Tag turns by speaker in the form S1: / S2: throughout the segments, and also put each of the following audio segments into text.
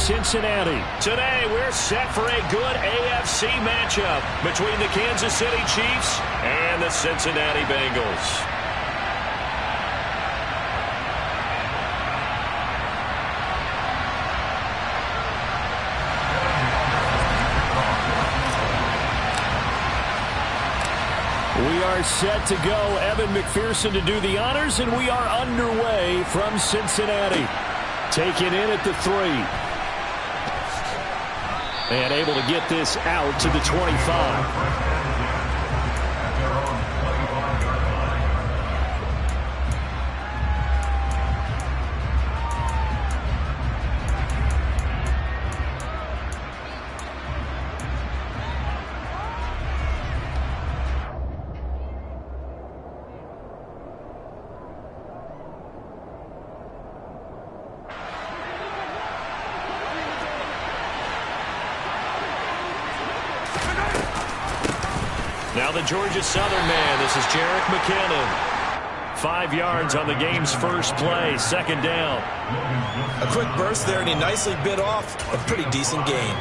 S1: Cincinnati.
S2: Today, we're set for a good AFC matchup between the Kansas City Chiefs and the Cincinnati Bengals.
S1: We are set to go. Evan McPherson to do the honors, and we are underway from Cincinnati. Taken in at the 3. And able to get this out to the 25.
S2: Now the Georgia Southern man. This is Jerick McKinnon. 5 yards on the game's first play. Second down.
S3: A quick burst there, and he nicely bit off a pretty decent gain.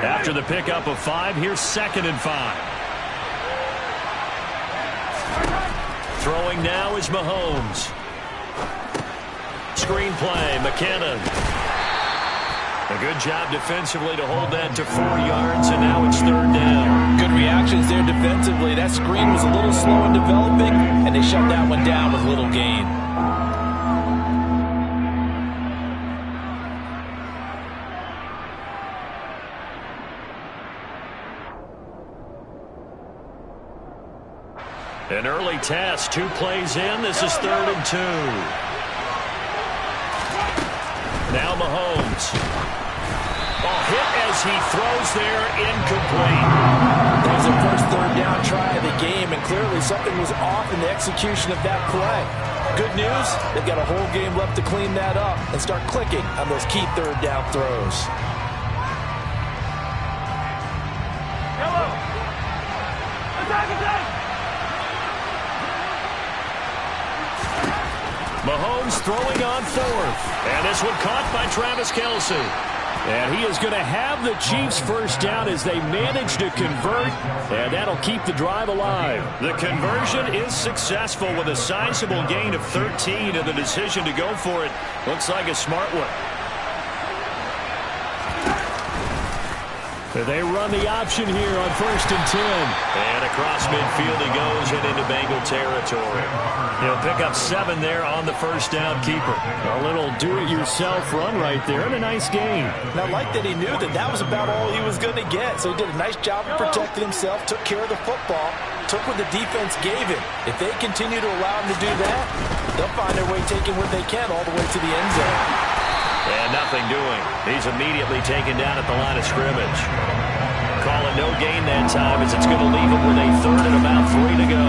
S2: After the pickup of 5, here's 2nd and 5. Throwing now is Mahomes. Screen play, McKinnon. A good job defensively to hold that to 4 yards, and now it's 3rd down.
S3: Good reactions there defensively. That screen was a little slow in developing, and they shut that one down with little gain.
S2: An early test, 2 plays in. This is 3rd and 2. Now Mahomes. Hit as he throws there, incomplete.
S3: That was the first 3rd down try of the game, and clearly something was off in the execution of that play. Good news, they've got a whole game left to clean that up and start clicking on those key 3rd down throws.
S2: Mahomes throwing on 4th. And this one caught by Travis Kelce.
S1: And he is going to have the Chiefs first down as they manage to convert, and that'll keep the drive alive.
S2: The conversion is successful with a sizable gain of 13, and the decision to go for it looks like a smart one.
S1: They run the option here on 1st and 10.
S2: And across midfield he goes and into Bengal territory. He'll pick up 7 there on the first down keeper.
S1: A little do-it-yourself run right there, and a nice gain.
S3: And I like that he knew that that was about all he was going to get. So he did a nice job of protecting himself, took care of the football, took what the defense gave him. If they continue to allow him to do that, they'll find their way taking what they can all the way to the end zone.
S2: And nothing doing. He's immediately taken down at the line of scrimmage. Calling no gain that time as it's going to leave him with a 3rd and about 3 to go.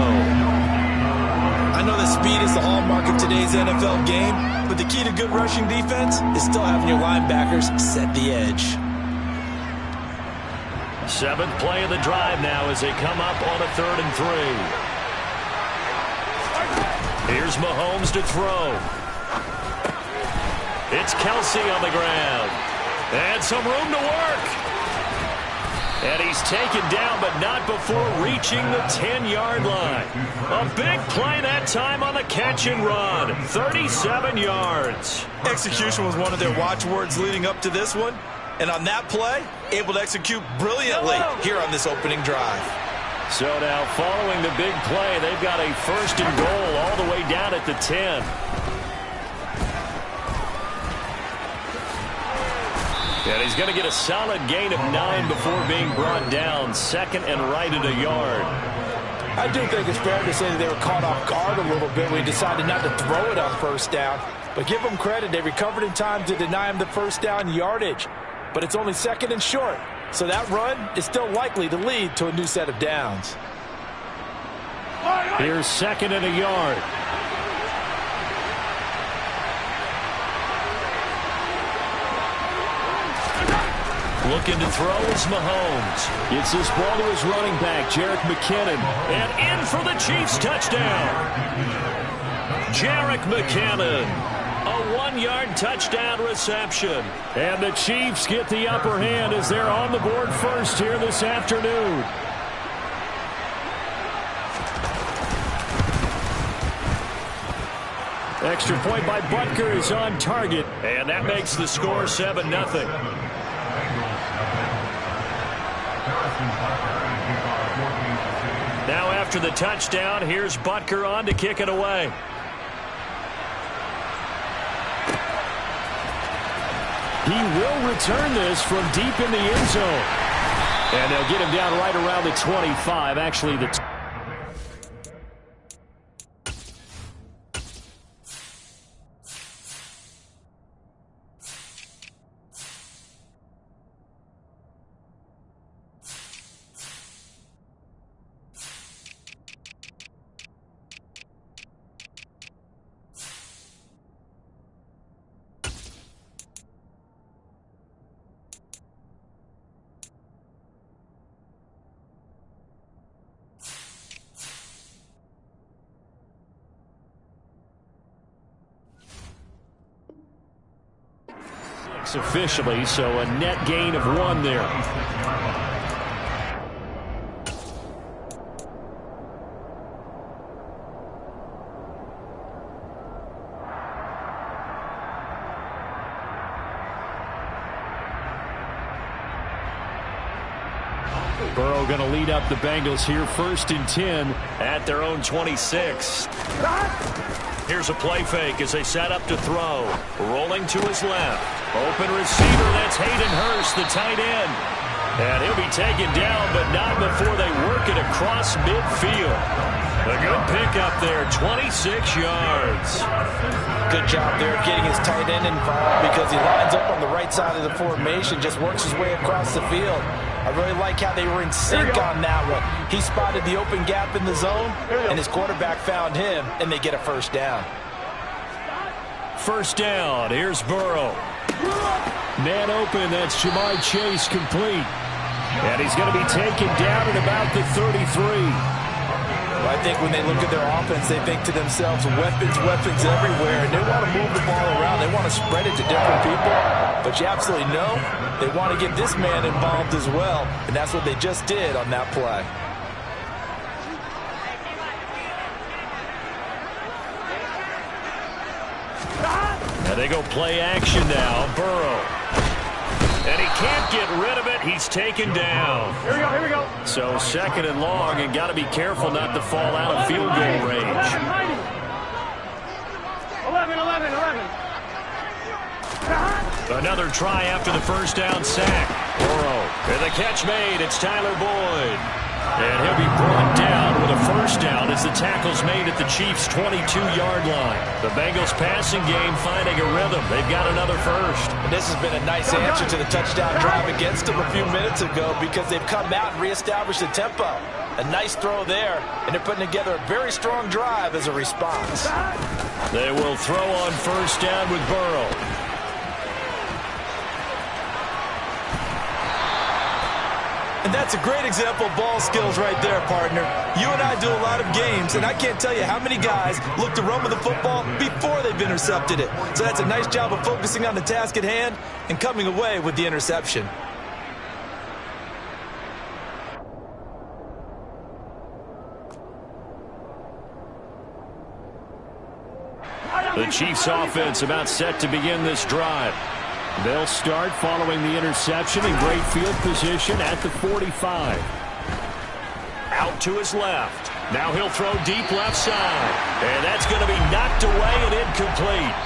S3: I know that speed is the hallmark of today's NFL game, but the key to good rushing defense is still having your linebackers set the edge.
S2: 7th play of the drive now as they come up on a 3rd and 3. Here's Mahomes to throw. It's Kelce on the ground. And some room to work. And he's taken down, but not before reaching the 10-yard line. A big play that time on the catch and run. 37 yards.
S3: Execution was one of their watchwords leading up to this one. And on that play, able to execute brilliantly here on this opening drive.
S2: So now following the big play, they've got a 1st and goal all the way down at the 10. And he's going to get a solid gain of 9 before being brought down. 2nd and right at a yard.
S3: I do think it's fair to say that they were caught off guard a little bit when he decided not to throw it on 1st down. But give them credit, they recovered in time to deny him the 1st down yardage. But it's only 2nd and short. So that run is still likely to lead to a new set of downs.
S1: Here's 2nd and a yard.
S2: Looking to throw is Mahomes.
S1: Gets this ball to his running back, Jerick McKinnon.
S2: And in for the Chiefs touchdown. Jerick McKinnon. 1-yard touchdown reception.
S1: And the Chiefs get the upper hand as they're on the board first here this afternoon. Extra point by Butker is on target.
S2: And that makes the score 7-0. Now after the touchdown, here's Butker on to kick it away.
S1: He will return this from deep in the end zone. And they'll get him down right around the 25. Actually, the officially, so a net gain of 1 there. Burrow going to lead up the Bengals here, 1st and 10
S2: at their own 26. Here's a play fake as they set up to throw. Rolling to his left. Open receiver, that's Hayden Hurst, the tight end. And he'll be taken down, but not before they work it across midfield. A good pickup there, 26 yards.
S3: Good job there getting his tight end involved because he lines up on the right side of the formation, just works his way across the field. I really like how they were in sync on that one. He spotted the open gap in the zone, and his quarterback found him, and they get a 1st down.
S2: 1st down, here's Burrow.
S1: Man open, that's Jamar Chase complete. And he's going to be taken down at about the 33.
S3: I think when they look at their offense, they think to themselves, weapons, weapons everywhere, and they want to move the ball around. They want to spread it to different people, but you absolutely know they want to get this man involved as well, and that's what they just did on that play.
S2: And they go play action now, Burrow. And he can't get rid of it. He's taken down.
S4: Here we go.
S2: So 2nd and long, and got to be careful not to fall out of field goal range.
S4: 11.
S2: Another try after the 1st down sack. Burrow. And the catch made. It's Tyler Boyd. And he'll be brought down with a 1st down as the tackle's made at the Chiefs' 22-yard line. The Bengals passing game finding a rhythm. They've got another 1st.
S3: And this has been a nice answer to the touchdown drive against them a few minutes ago because they've come out and reestablished the tempo. A nice throw there, and they're putting together a very strong drive as a response.
S2: They will throw on 1st down with Burrow.
S3: And that's a great example of ball skills right there, partner. You and I do a lot of games, and I can't tell you how many guys look to run with the football before they've intercepted it. So that's a nice job of focusing on the task at hand and coming away with the interception.
S2: The Chiefs offense about set to begin this drive.
S1: They'll start following the interception in great field position at the 45.
S2: Out to his left. Now he'll throw deep left side. And that's going to be knocked away and incomplete.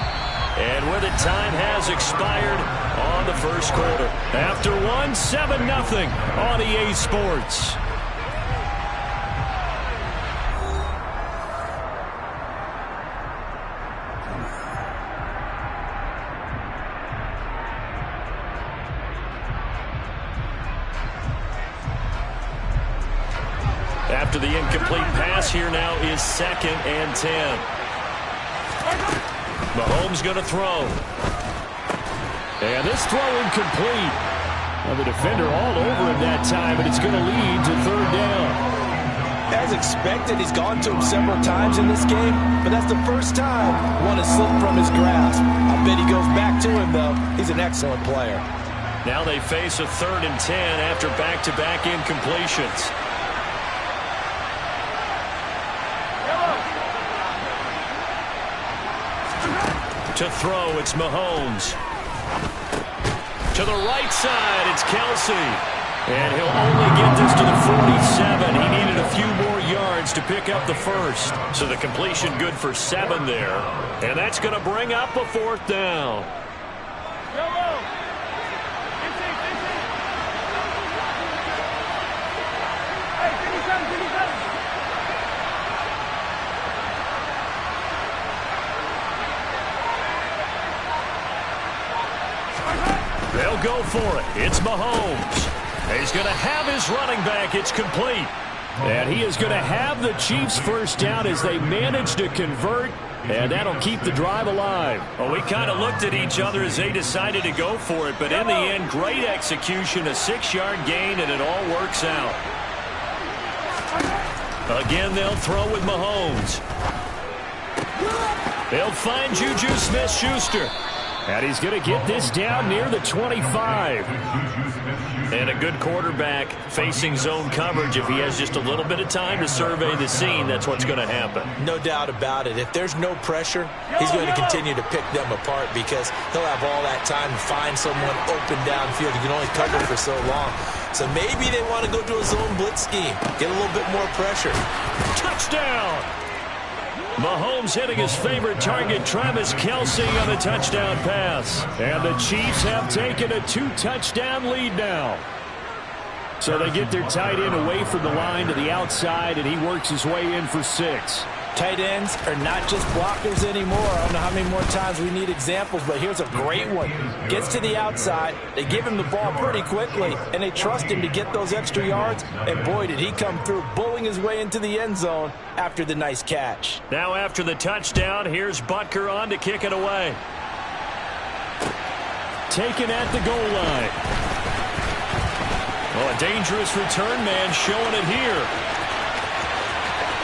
S2: And with it, time has expired on the 1st quarter. After 7-0 on EA Sports. After the incomplete pass, here now is 2nd and 10. Mahomes going to throw.
S1: And this throw incomplete. Well, the defender all over him that time, and it's going to lead to 3rd down.
S3: As expected, he's gone to him several times in this game, but that's the first time one has slipped from his grasp. I bet he goes back to him, though. He's an excellent player.
S2: Now they face a 3rd and 10 after back-to-back incompletions. To throw, it's Mahomes. To the right side, it's Kelce. And he'll only get this to the 47. He needed a few more yards to pick up the first. So the completion good for 7 there. And that's going to bring up a 4th down. They'll go for it. It's Mahomes. He's going to have his running back. It's complete.
S1: And he is going to have the Chiefs first down as they manage to convert, and that'll keep the drive alive.
S2: Well, we kind of looked at each other as they decided to go for it, but in the end, great execution, a 6-yard gain, and it all works out. Again, they'll throw with Mahomes. They'll find Juju Smith-Schuster.
S1: And he's going to get this down near the 25.
S2: And a good quarterback facing zone coverage. If he has just a little bit of time to survey the scene, that's what's going to happen.
S3: No doubt about it. If there's no pressure, he's going to continue to pick them apart because he'll have all that time to find someone open downfield. He can only cover for so long. So maybe they want to go to a zone blitz scheme, get a little bit more pressure.
S2: Touchdown! Mahomes hitting his favorite target, Travis Kelce, on a touchdown pass.
S1: And the Chiefs have taken a 2-touchdown lead now. So they get their tight end away from the line to the outside, and he works his way in for 6.
S3: Tight ends are not just blockers anymore. I don't know how many more times we need examples, but here's a great one. Gets to the outside, they give him the ball pretty quickly, and they trust him to get those extra yards, and boy, did he come through, bullying his way into the end zone after the nice catch.
S2: Now after the touchdown, here's Butker on to kick it away.
S1: Taken at the goal line.
S2: Oh, a dangerous return man showing it here.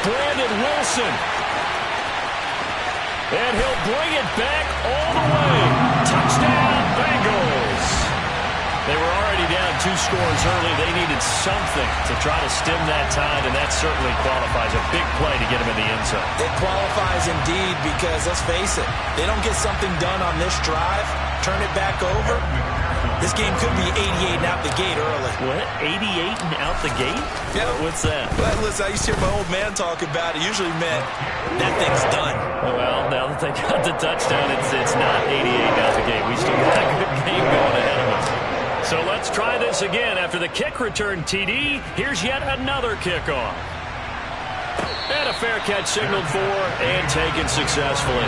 S2: Brandon Wilson. And he'll bring it back all the way. Touchdown, Bengals. They were already down 2 scores early. They needed something to try to stem that tide, and that certainly qualifies. A big play to get them in the end zone.
S3: It qualifies indeed because, let's face it, they don't get something done on this drive, turn it back over. This game could be 88 and out the gate early.
S2: What? 88 and out the gate?
S3: Yeah.
S2: What's that?
S3: Well, listen, I used to hear my old man talk about it. Usually meant that thing's done.
S2: Well, now that they got the touchdown, it's not 88 and out the gate. We still got a good game going ahead of us. So let's try this again. After the kick return TD, here's yet another kickoff. And a fair catch signaled for and taken successfully.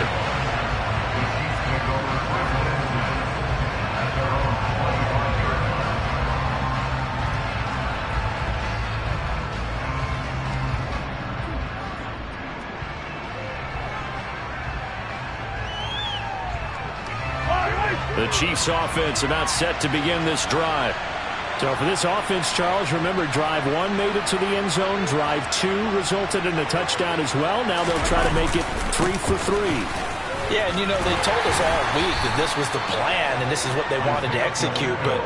S2: The Chiefs offense about set to begin this drive.
S1: So for this offense, Charles, remember drive 1 made it to the end zone. Drive 2 resulted in a touchdown as well. Now they'll try to make it 3 for 3.
S3: Yeah, and you know, they told us all week that this was the plan and this is what they wanted to execute, but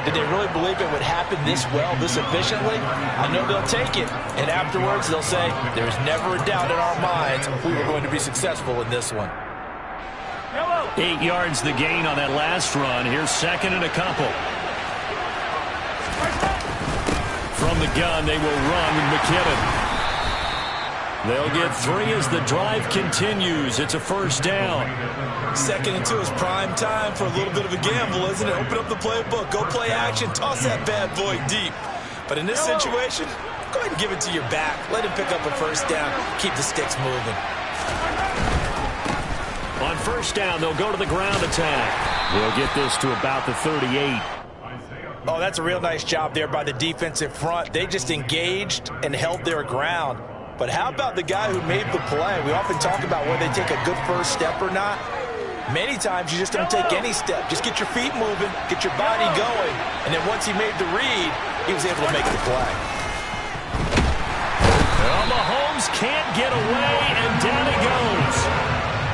S3: did they really believe it would happen this well, this efficiently? I know they'll take it, and afterwards they'll say, there's never a doubt in our minds we were going to be successful in this one.
S2: 8 yards the gain on that last run. Here's 2nd and a couple. From the gun, they will run with McKinnon. They'll get 3 as the drive continues. It's a first down.
S3: 2nd and 2 is prime time for a little bit of a gamble, isn't it? Open up the playbook, go play action, toss that bad boy deep. But in this situation, go ahead and give it to your back. Let him pick up a first down. Keep the sticks moving.
S2: On first down, they'll go to the ground attack.
S1: They'll get this to about the 38.
S3: Oh, that's a real nice job there by the defensive front. They just engaged and held their ground. But how about the guy who made the play? We often talk about whether they take a good first step or not. Many times you just don't take any step. Just get your feet moving, get your body going, and then once he made the read, he was able to make the play.
S2: Well, can't get away, and down he goes.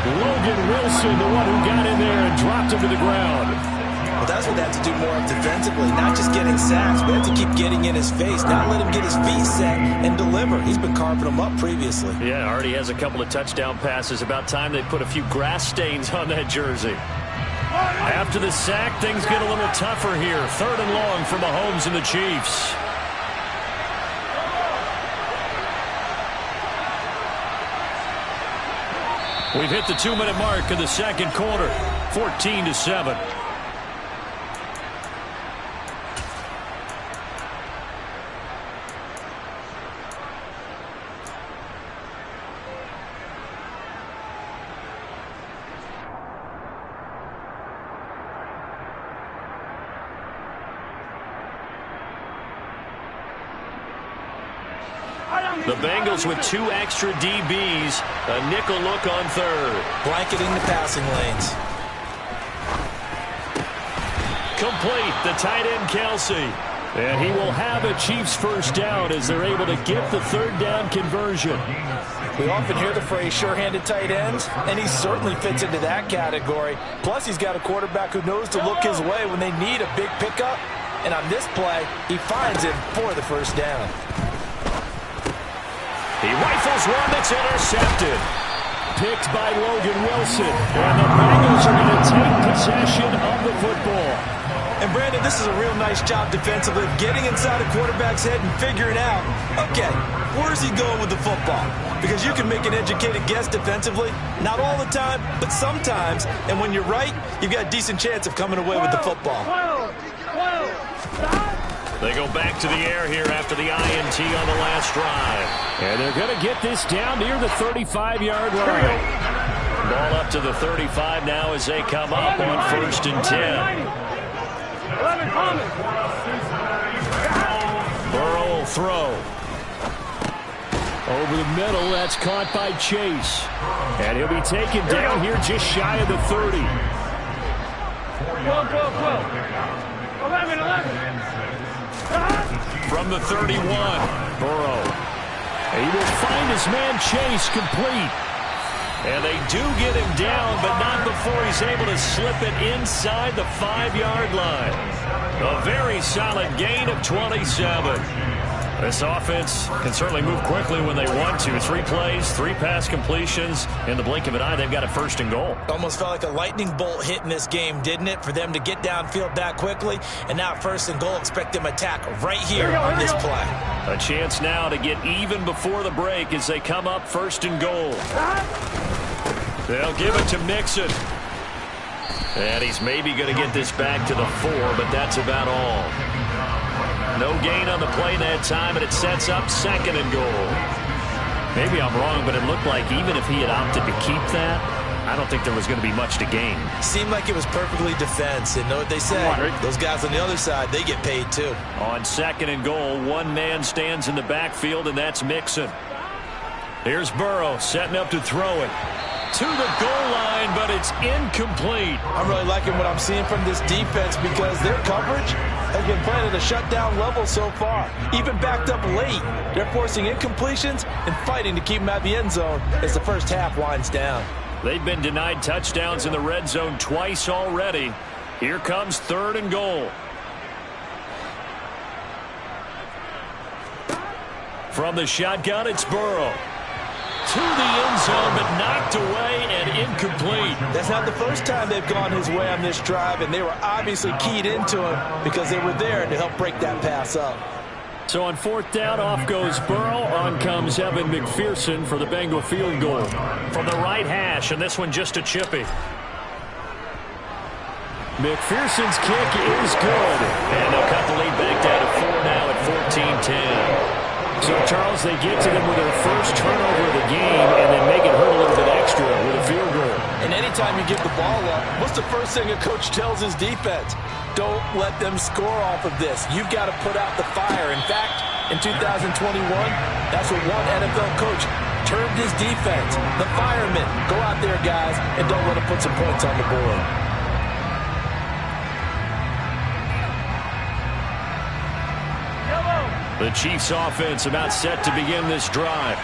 S1: Logan Wilson, the one who got in there and dropped him to the ground.
S3: Well, that's what they have to do more of defensively, not just getting sacks, but have to keep getting in his face, not let him get his feet set and deliver. He's been carving them up previously.
S2: Yeah, already has a couple of touchdown passes. About time they put a few grass stains on that jersey. After the sack, things get a little tougher here. 3rd and long for Mahomes and the Chiefs. We've hit the 2-minute mark in the second quarter. 14-7. The Bengals with 2 extra DBs. A nickel look on 3rd.
S3: Blanketing the passing lanes.
S2: Complete. The tight end, Kelsey.
S1: And he will have a Chiefs first down as they're able to get the 3rd down conversion.
S3: We often hear the phrase sure-handed tight ends, and he certainly fits into that category. Plus, he's got a quarterback who knows to look his way when they need a big pickup. And on this play, he finds him for the first down.
S2: He rifles one that's intercepted.
S1: Picked by Logan Wilson. And the Bengals are going to take possession of the football.
S3: And Brandon, this is a real nice job defensively, getting inside a quarterback's head and figuring out, okay, where's he going with the football? Because you can make an educated guess defensively, not all the time, but sometimes. And when you're right, you've got a decent chance of coming away with the football.
S2: They go back to the air here after the INT on the last drive.
S1: And they're going to get this down near the 35-yard line.
S2: Ball up to the 35 now as they come up on 1st and 10.
S1: Burrow will throw. Over the middle, that's caught by Chase. And he'll be taken down here just shy of the 30.
S4: 11.
S2: From the 31,
S1: Burrow. He will find his man Chase complete.
S2: And they do get him down, but not before he's able to slip it inside the 5-yard line. A very solid gain of 27. This offense can certainly move quickly when they want to. 3 plays, 3 pass completions. In the blink of an eye, they've got a 1st and goal.
S3: Almost felt like a lightning bolt hit in this game, didn't it? For them to get downfield that quickly. And now 1st and goal, expect them attack right here on this play.
S2: A chance now to get even before the break as they come up 1st and goal. They'll give it to Mixon. And he's maybe going to get this back to the 4, but that's about all. No gain on the play that time, and it sets up 2nd and goal. Maybe I'm wrong, but it looked like even if he had opted to keep that, I don't think there was going to be much to gain.
S3: Seemed like it was perfectly defense. And know what they say? Those guys on the other side, they get paid too.
S2: On 2nd and goal, one man stands in the backfield, and that's Mixon. Here's Burrow setting up to throw it. To the goal line, but it's incomplete.
S3: I'm really liking what I'm seeing from this defense because their coverage has been playing at a shutdown level so far. Even backed up late, they're forcing incompletions and fighting to keep them out of the end zone as the first half winds down.
S2: They've been denied touchdowns in the red zone twice already. Here comes 3rd and goal. From the shotgun, it's Burrow. To the end zone, but knocked away and incomplete.
S3: That's not the first time they've gone his way on this drive, and they were obviously keyed into him because they were there to help break that pass up.
S1: So on 4th down, off goes Burrow. On comes Evan McPherson for the Bengal field goal.
S2: From the right hash, and this one just a chippy.
S1: McPherson's kick is good.
S2: And they'll cut the lead back down to 4 now at 14-10.
S1: So, Charles, they get to them with their first turnover of the game and then make it hurt a little bit extra with a field goal.
S3: And anytime you give the ball up, what's the first thing a coach tells his defense? Don't let them score off of this. You've got to put out the fire. In fact, in 2021, that's what one NFL coach termed his defense. The firemen. Go out there, guys, and don't let them put some points on the board.
S2: The Chiefs offense about set to begin this drive.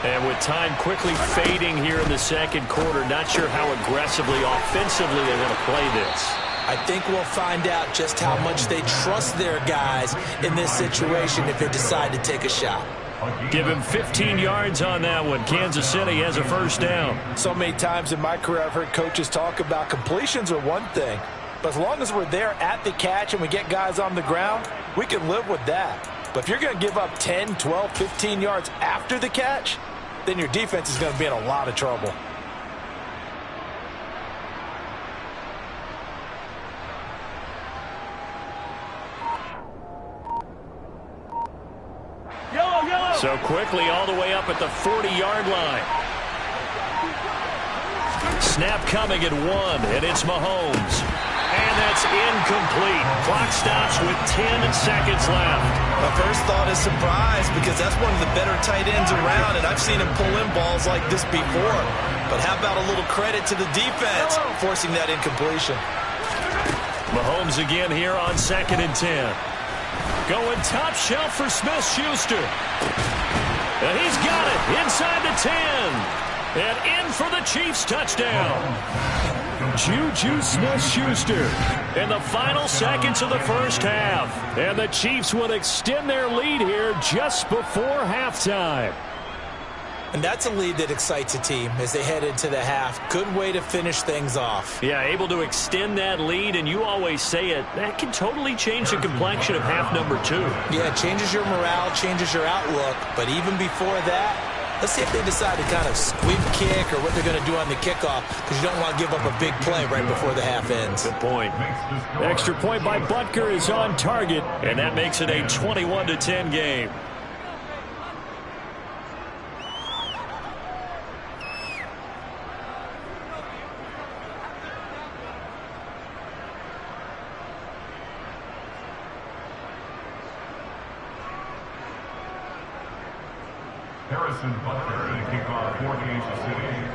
S2: And with time quickly fading here in the second quarter, not sure how aggressively, offensively they're going to play this.
S3: I think we'll find out just how much they trust their guys in this situation if they decide to take a shot.
S2: Give him 15 yards on that one. Kansas City has a first down.
S3: So many times in my career I've heard coaches talk about completions are one thing, but as long as we're there at the catch and we get guys on the ground, we can live with that. But if you're going to give up 10, 12, 15 yards after the catch, then your defense is going to be in a lot of trouble.
S2: So quickly all the way up at the 40-yard line. Snap coming at 1, and it's Mahomes. And that's incomplete. Clock stops with 10 seconds left.
S5: My first thought is surprise, because that's one of the better tight ends around, and I've seen him pull in balls like this before. But how about a little credit to the defense forcing that incompletion?
S2: Mahomes again here on 2nd and 10. Going top shelf for Smith-Schuster. And he's got it inside the 10. And in for the Chiefs touchdown. Juju Smith-Schuster in the final seconds of the first half. And the Chiefs will extend their lead here just before halftime.
S3: And that's a lead that excites a team as they head into the half. Good way to finish things off.
S2: Yeah, able to extend that lead, and you always say it, that can totally change the complexion of half number 2.
S3: Yeah, it changes your morale, changes your outlook. But even before that, let's see if they decide to kind of squib kick or what they're going to do on the kickoff, because you don't want to give up a big play right before the half ends.
S2: Good point. Extra point by Butker is on target, and that makes it a 21-10 game.
S4: Harrison Butker to kick off for Kansas City.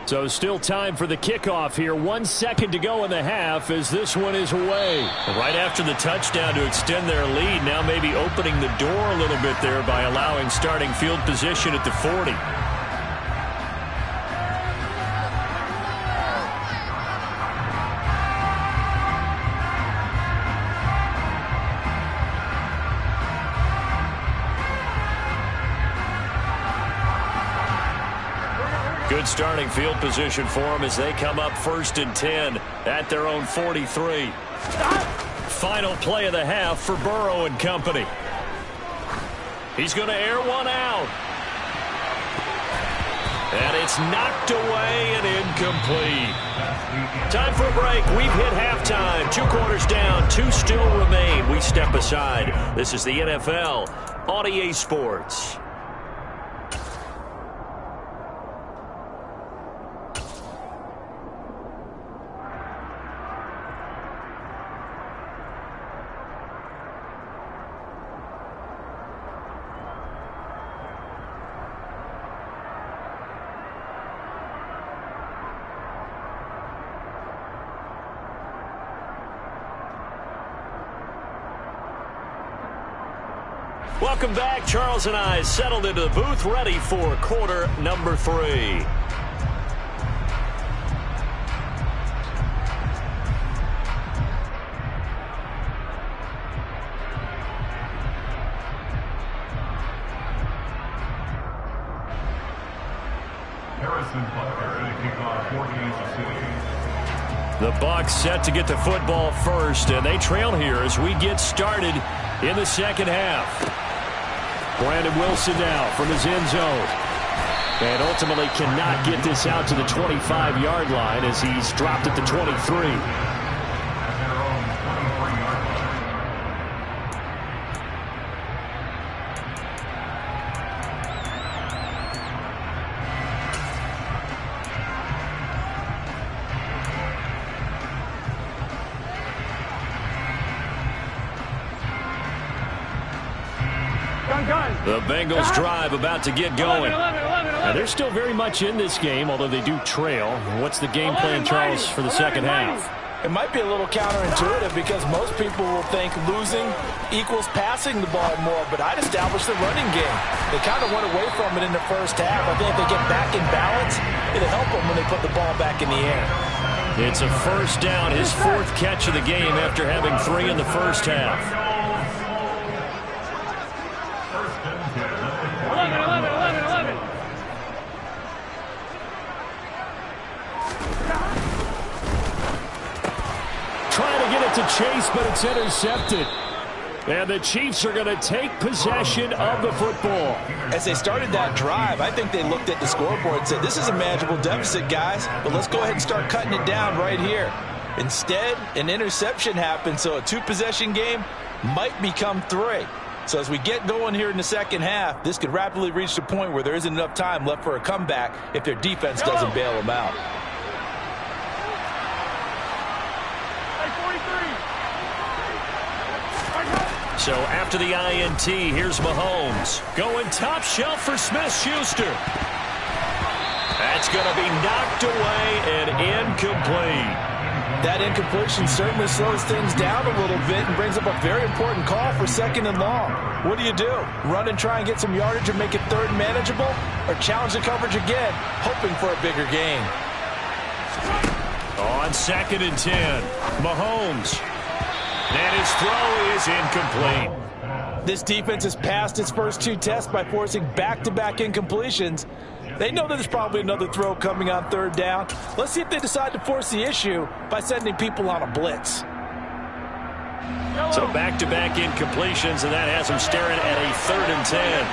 S1: So still time for the kickoff here. 1 second to go in the half as this one is away.
S2: Right after the touchdown to extend their lead, now maybe opening the door a little bit there by allowing starting field position at the 40. Good starting field position for them as they come up 1st and 10 at their own 43. Final play of the half for Burrow and company. He's going to air one out. And it's knocked away and incomplete. Time for a break. We've hit halftime. 2 quarters down, 2 still remain. We step aside. This is the NFL on EA Sports. Welcome back. Charles and I settled into the booth, ready for quarter number 3.
S4: Harrison Butker to kick off for Kansas City.
S2: The Bucs set to get the football first, and they trail here as we get started in the second half.
S1: Brandon Wilson now from his end zone. And ultimately cannot get this out to the 25-yard line as he's dropped at the 23.
S2: The Bengals drive about to get going.
S1: Now, they're still very much in this game, although they do trail. What's the game plan, Charles, for the second half?
S3: It might be a little counterintuitive because most people will think losing equals passing the ball more, but I'd establish the running game. They kind of went away from it in the first half. I think if they get back in balance, it'll help them when they put the ball back in the air.
S2: It's a first down, his fourth catch of the game after having 3 in the first half.
S4: 11.
S1: Trying to get it to Chase, but it's intercepted. And the Chiefs are going to take possession of the football.
S3: As they started that drive, I think they looked at the scoreboard and said, this is a manageable deficit, guys, but let's go ahead and start cutting it down right here. Instead, an interception happened, so a 2-possession game might become 3. So as we get going here in the second half, this could rapidly reach the point where there isn't enough time left for a comeback if their defense doesn't bail them out.
S2: So after the INT, here's Mahomes. Going top shelf for Smith-Schuster. That's going to be knocked away and incomplete.
S3: That incompletion certainly slows things down a little bit and brings up a very important call for 2nd and long. What do? Run and try and get some yardage and make it 3rd manageable? Or challenge the coverage again, hoping for a bigger gain?
S2: On 2nd and 10, Mahomes. And his throw is incomplete.
S3: This defense has passed its first 2 tests by forcing back-to-back incompletions. They know that there's probably another throw coming on 3rd down. Let's see if they decide to force the issue by sending people on a blitz.
S2: So back-to-back incompletions, and that has them staring at a 3rd and 10.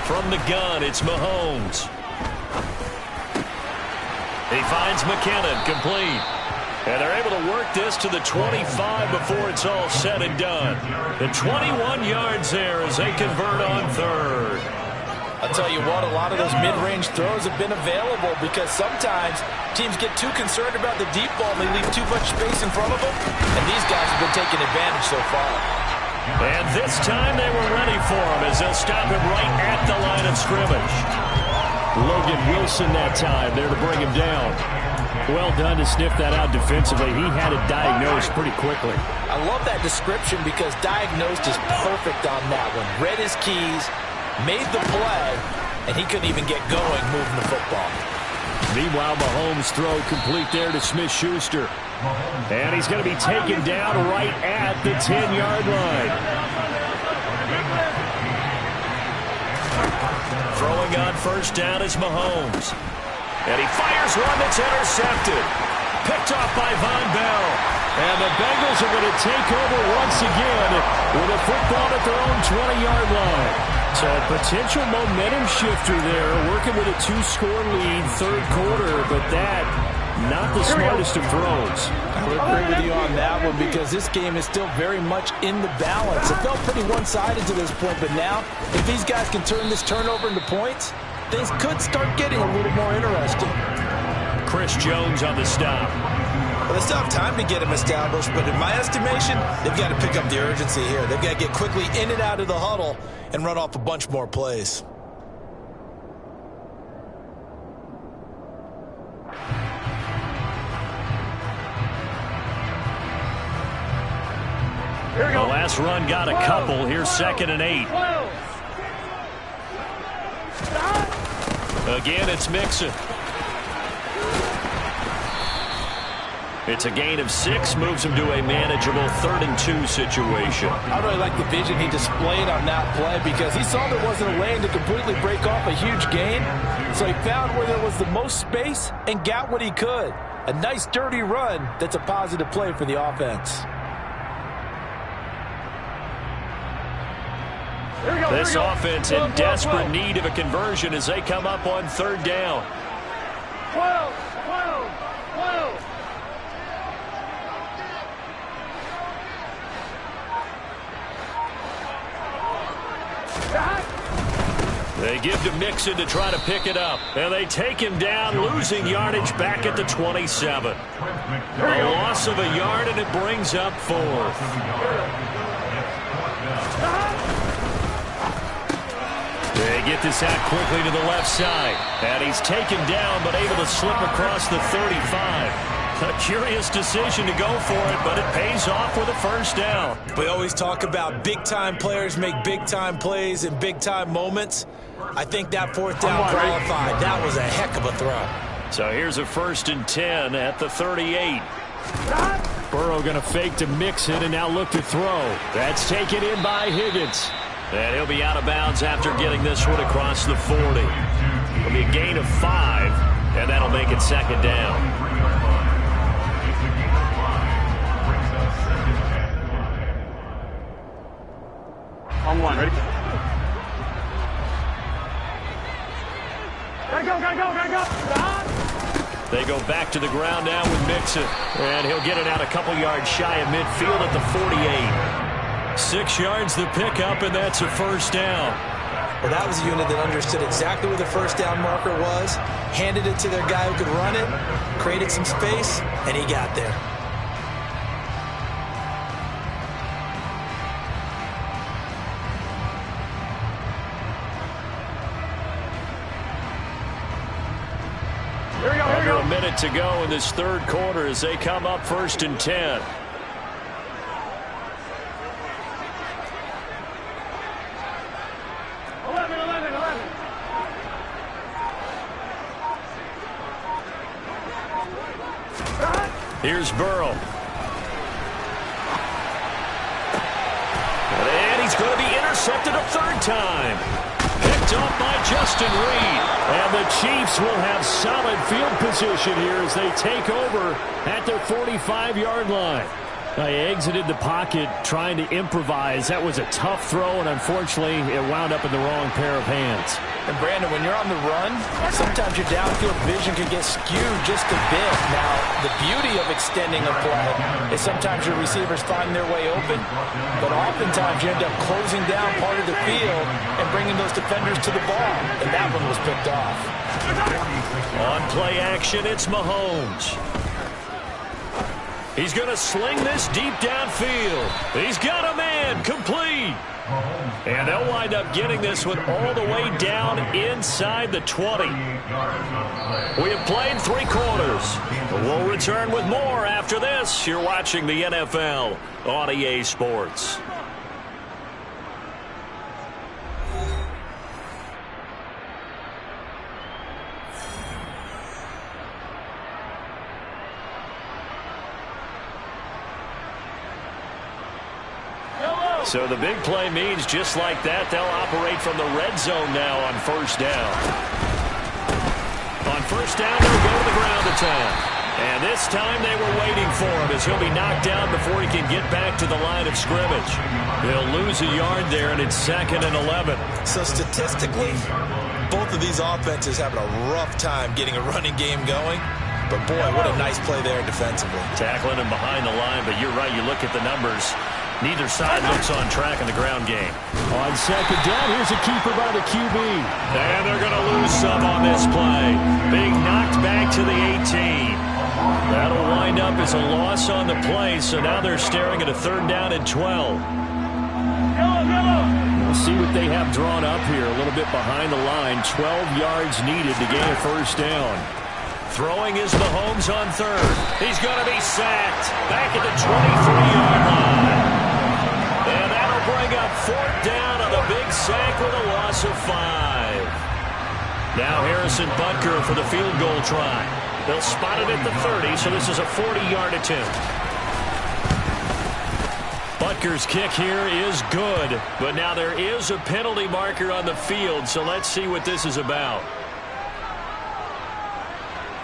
S2: From the gun, it's Mahomes. He finds McKinnon, complete. And they're able to work this to the 25 before it's all said and done. The 21 yards there as they convert on 3rd.
S3: I'll tell you what, a lot of those mid-range throws have been available because sometimes teams get too concerned about the deep ball and they leave too much space in front of them. And these guys have been taking advantage so far.
S2: And this time they were ready for him as they'll stop him right at the line of scrimmage.
S1: Logan Wilson that time there to bring him down. Well done to sniff that out defensively. He had it diagnosed pretty quickly.
S3: I love that description because diagnosed is perfect on that one. Read his keys, made the play, and he couldn't even get going moving the football.
S1: Meanwhile, Mahomes' throw complete there to Smith-Schuster. And he's going to be taken down right at the 10-yard line.
S2: Throwing on 1st down is Mahomes. And he fires one that's intercepted. Picked off by Von Bell.
S1: And the Bengals are going to take over once again with a football at their own 20-yard line. So a potential momentum shifter there, working with a 2-score lead, 3rd quarter, but that, not the smartest of throws.
S3: I would agree with you on that one because this game is still very much in the balance. It felt pretty one-sided to this point, but now, if these guys can turn this turnover into points, things could start getting a little more interesting.
S2: Chris Jones on the stop.
S5: Well, they still have time to get him established, but in my estimation, they've got to pick up the urgency here. They've got to get quickly in and out of the huddle and run off a bunch more plays.
S2: The last run got a couple. Here's 2nd and 8. Again, it's Mixon. It's a gain of 6, moves him to a manageable 3rd and 2 situation.
S3: I really like the vision he displayed on that play because he saw there wasn't a lane to completely break off a huge gain. So he found where there was the most space and got what he could. A nice, dirty run that's a positive play for the offense.
S2: This offense in desperate need of a conversion as they come up on 3rd down.
S4: 12.
S2: They give to Mixon to try to pick it up. And they take him down, losing yardage back at the 27. A loss of a yard, and it brings up 4th. They get this out quickly to the left side. And he's taken down, but able to slip across the 35. A curious decision to go for it, but it pays off with a first down.
S5: We always talk about big-time players make big-time plays in big-time moments. I think that 4th down qualified. That was a heck of a throw.
S2: So here's a 1st and 10 at the 38.
S1: Burrow going to fake to Mixon and now look to throw. That's taken in by Higgins.
S2: And he'll be out of bounds after getting this one across the 40. It'll be a gain of 5, and that'll make it 2nd down.
S6: On 1, ready? Gotta go.
S2: They go back to the ground now with Mixon. And he'll get it out a couple yards shy of midfield at the 48. 6 yards the pickup, and that's a first down.
S5: Well, that was a unit that understood exactly where the first down marker was, handed it to their guy who could run it, created some space, and he got there.
S2: Under a minute to go in this 3rd quarter as they come up 1st and 10. Here's Burrow. And he's going to be intercepted a 3rd time. Picked off by Justin Reed. And the Chiefs will have solid field position here as they take over at their 45-yard line.
S1: They exited the pocket trying to improvise. That was a tough throw, and unfortunately, it wound up in the wrong pair of hands.
S3: And Brandon, when you're on the run, sometimes your downfield vision can get skewed just a bit. Now, the beauty of extending a play is sometimes your receivers find their way open, but oftentimes you end up closing down part of the field and bringing those defenders to the ball, and that one was picked off.
S2: On play action, it's Mahomes. He's going to sling this deep downfield. He's got a man, complete. And they'll wind up getting this one all the way down inside the 20. We have played 3 quarters. We'll return with more after this. You're watching the NFL on EA Sports. So the big play means just like that, they'll operate from the red zone now on 1st down. On 1st down, they'll go to the ground attack. And this time they were waiting for him as he'll be knocked down before he can get back to the line of scrimmage. They'll lose a yard there, and it's 2nd and 11.
S5: So statistically, both of these offenses having a rough time getting a running game going. But, boy, what a nice play there defensively.
S2: Tackling him behind the line, but you're right, you look at the numbers. Neither side looks on track in the ground game.
S1: On 2nd down, here's a keeper by the QB.
S2: And they're going to lose some on this play. Being knocked back to the 18. That'll wind up as a loss on the play, so now they're staring at a 3rd down and 12.
S1: We'll see what they have drawn up here. A little bit behind the line. 12 yards needed to gain a 1st down.
S2: Throwing is Mahomes on 3rd. He's going to be sacked back at the 23-yard line. And that'll bring up 4th down on the big sack with a loss of 5. Now Harrison Butker for the field goal try. They'll spot it at the 30, so this is a 40-yard attempt. Butker's kick here is good, but now there is a penalty marker on the field, so let's see what this is about.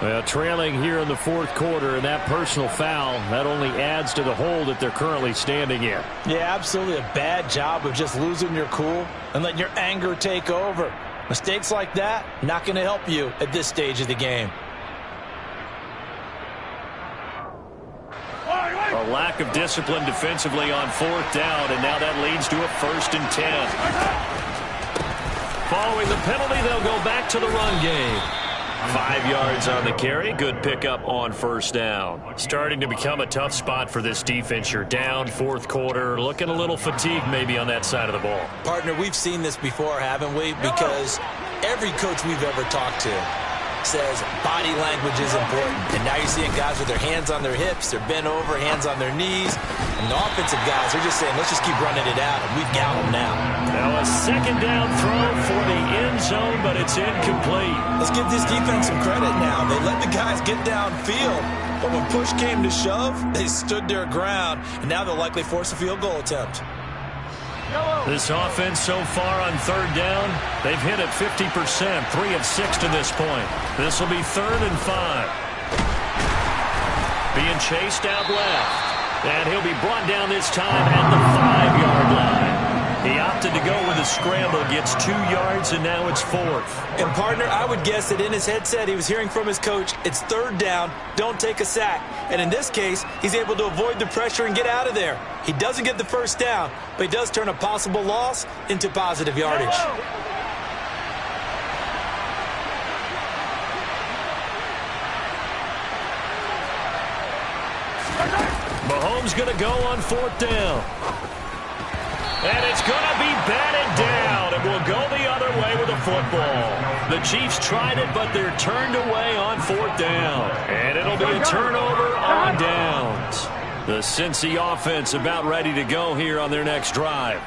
S1: Well, trailing here in the 4th quarter, and that personal foul, that only adds to the hole that they're currently standing in.
S3: Yeah, absolutely a bad job of just losing your cool and letting your anger take over. Mistakes like that, not going to help you at this stage of the game.
S2: A lack of discipline defensively on 4th down, and now that leads to a 1st and 10. Following the penalty, they'll go back to the run game. 5 yards on the carry. Good pickup on first down. Starting to become a tough spot for this defense. You're down fourth quarter. Looking a little fatigued maybe on that side of the ball.
S5: Partner, we've seen this before, haven't we? Because every coach we've ever talked to says body language is important. And now you're seeing guys with their hands on their hips, they're bent over, hands on their knees. And the offensive guys are just saying, let's just keep running it out, and we've got them now.
S2: Now a second down throw for the end zone, but it's incomplete.
S5: Let's give this defense some credit now. They let the guys get downfield, but when push came to shove, they stood their ground, and now they'll likely force a field goal attempt.
S2: This offense so far on third down, they've hit it 50%, 3 of 6 to this point. This will be 3rd and 5. Being chased out left, and he'll be brought down this time at the 5-yard line. He opted to go with a scramble, gets 2 yards, and now it's 4th.
S5: And, partner, I would guess that in his headset he was hearing from his coach, it's 3rd down, don't take a sack. And in this case, he's able to avoid the pressure and get out of there. He doesn't get the first down, but he does turn a possible loss into positive yardage.
S2: Mahomes going to go on 4th down. And it's going to be batted down, and we'll go the other way with the football. The Chiefs tried it, but they're turned away on 4th down. And it'll be a turnover on downs. The Cincy offense about ready to go here on their next drive.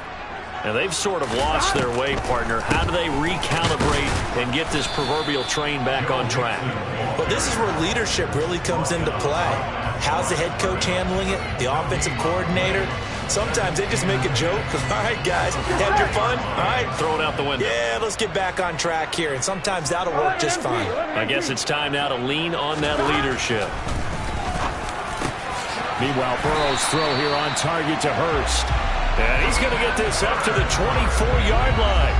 S2: And they've sort of lost their way, partner. How do they recalibrate and get this proverbial train back on track?
S5: Well, this is where leadership really comes into play. How's the head coach handling it? The offensive coordinator? Sometimes they just make a joke. All right, guys, had your fun? All right.
S2: Throw it out the window.
S5: Yeah, let's get back on track here. And sometimes that'll work just fine.
S2: I guess it's time now to lean on that leadership.
S1: Meanwhile, Burrow's throw here on target to Hurst.
S2: And he's going to get this up to the 24-yard line.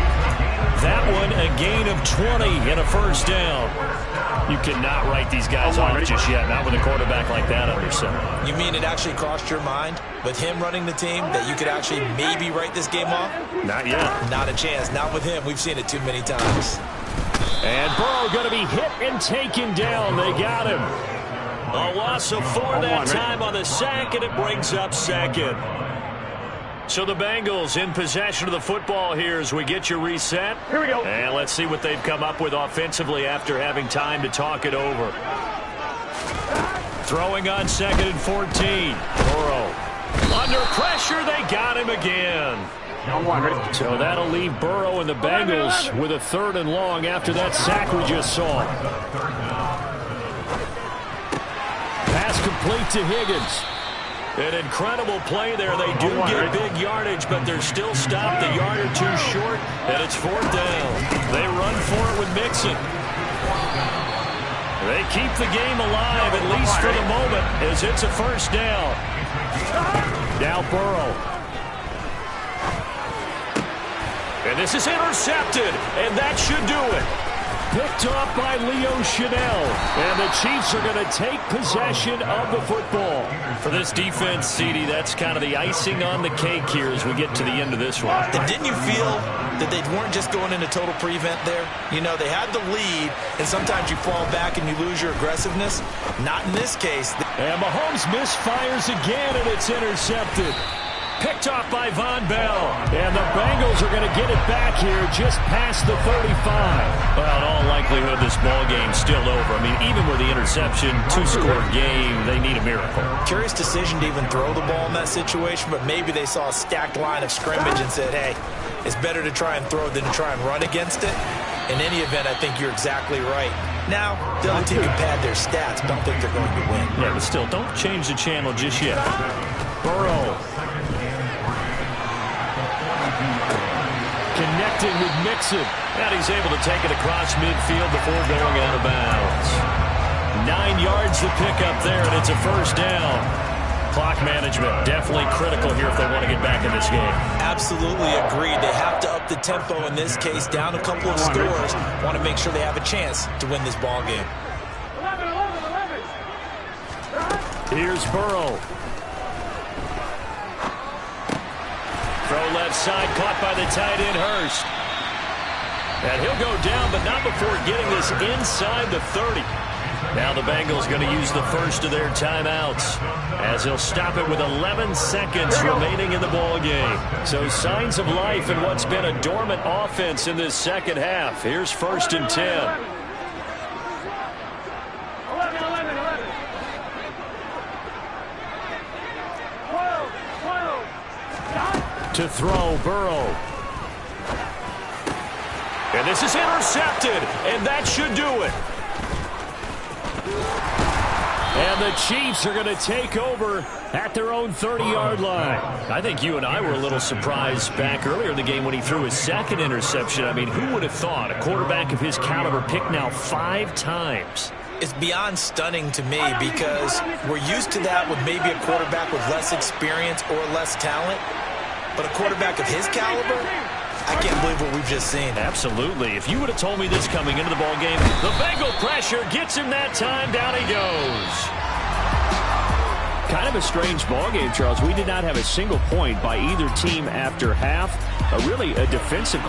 S2: That one a gain of 20 and a first down. You cannot write these guys off just yet, not with a quarterback like that under center.
S5: You mean it actually crossed your mind with him running the team that you could actually maybe write this game off?
S2: Not yet.
S5: Not a chance. Not with him. We've seen it too many times.
S1: And Burrow going to be hit and taken down. They got him.
S2: A loss of 4 that time on the sack, and it brings up 2nd. So the Bengals in possession of the football here as we get you reset.
S6: Here we go.
S2: And let's see what they've come up with offensively after having time to talk it over. Throwing on 2nd and 14. Burrow. Under pressure, they got him again.
S1: So that'll leave Burrow and the Bengals with a 3rd and long after that sack we just saw. Pass complete to Higgins.
S2: An incredible play there. They do get big yardage, but they're still stopped a yard or 2 short, and it's 4th down. They run for it with Mixon. They keep the game alive, at least for the moment, as it's a first down.
S1: Now Burrow.
S2: And this is intercepted, and that should do it.
S1: Picked off by Leo Chanel. And the Chiefs are going to take possession of the football.
S2: For this defense, CD, that's kind of the icing on the cake here as we get to the end of this one.
S5: And didn't you feel that they weren't just going into total prevent there? You know, they had the lead, and sometimes you fall back and you lose your aggressiveness. Not in this case.
S1: And Mahomes misfires again, and it's intercepted.
S2: Picked off by Von Bell.
S1: And the Bengals are going to get it back here just past the 35.
S2: Well, in all likelihood, this ball game's still over. I mean, even with the interception, 2-score game, they need a miracle.
S5: Curious decision to even throw the ball in that situation, but maybe they saw a stacked line of scrimmage and said, hey, it's better to try and throw than to try and run against it. In any event, I think you're exactly right. Now, the other team can pad their stats, but I don't think they're going to win.
S2: Yeah, but still, don't change the channel just yet.
S1: Burrow. Connecting with Mixon.
S2: And he's able to take it across midfield before going out of bounds. 9 yards to pick up there, and it's a first down. Clock management definitely critical here if they want to get back in this game.
S5: Absolutely agreed. They have to up the tempo in this case, down a couple of scores. Want to make sure they have a chance to win this ball game.
S6: 11.
S1: Here's Burrow.
S2: Throw left side, caught by the tight end, Hurst. And he'll go down, but not before getting this inside the 30. Now the Bengals going to use the first of their timeouts as he'll stop it with 11 seconds remaining in the ball game. So signs of life in what's been a dormant offense in this second half. Here's 1st and 10.
S1: To throw, Burrow.
S2: And this is intercepted, and that should do it.
S1: And the Chiefs are going to take over at their own 30-yard line.
S2: I think you and I were a little surprised back earlier in the game when he threw his second interception. I mean, who would have thought a quarterback of his caliber picked now 5 times?
S5: It's beyond stunning to me because we're used to that with maybe a quarterback with less experience or less talent. But a quarterback of his caliber, I can't believe what we've just seen.
S2: Absolutely. If you would have told me this coming into the ball game, the Bengal pressure gets him that time. Down he goes.
S1: Kind of a strange ball game, Charles. We did not have a single point by either team after half. Really a defensive